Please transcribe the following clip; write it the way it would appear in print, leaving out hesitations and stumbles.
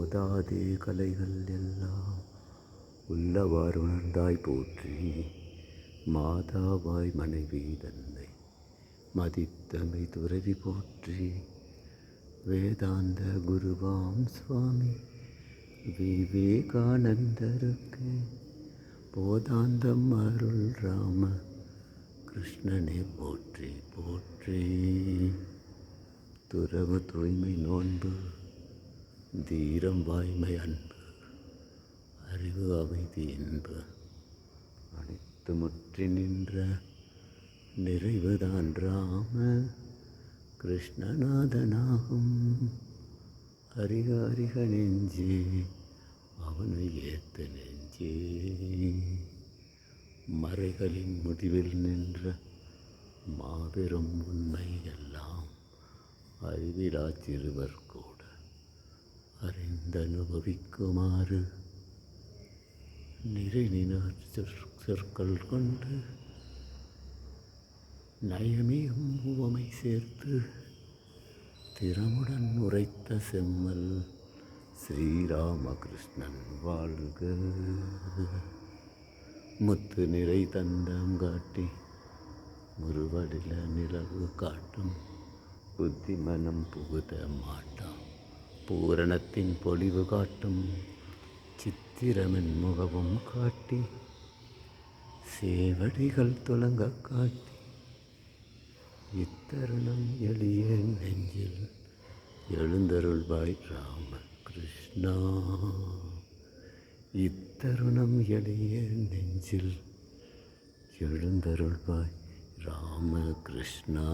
ஓதாதே கலைகள் எல்லாம் உள்ளவாறு உணர்ந்தாய் போற்றி. மாதாவாய் மனைவி தன்னை மதித்தமை துறவி போற்றி. வேதாந்த குருவாம் சுவாமி விவேகானந்தருக்கு போதாந்தம் அருள் ராம கிருஷ்ணனே போற்றி போற்றி. துறவு தூய்மை நோன்பு தீரம் வாய்மை அன்பு அறிவு அமைதி என்பு அனைத்து முற்றி நின்ற நிறைவுதான் ராம கிருஷ்ணநாதனாகும். அறிக அறிக நெஞ்சே அவனை ஏத்த நெஞ்சே. மறைகளின் முடிவில் நின்ற மாபெரும் உண்மை எல்லாம் அறிவிலா சிறுவர் கூட அறிந்தனுபவிக்குமாறு நிறைநினார் சொற்கள் கொண்டு நயமிகும் உவமை சேர்த்து திறமுடன் உரைத்த செம்மல் ஸ்ரீராமகிருஷ்ணன் வாழ்க. முத்து நிறை தந்தங்காட்டி முருவடில நிலவு காட்டும் புத்தி மனம் புகுத மாட்டான் பூரணத்தின் பொலிவு காட்டும் சித்திரமின் முகமும் காட்டி சேவடிகள் துலங்க காட்டி இத்தருணம் எளிய நெஞ்சில் எழுந்தருள்வாய் ராம கிருஷ்ணா. இத்தருணம் எளிய நெஞ்சில் எழுந்தருள்வாய் ராம கிருஷ்ணா.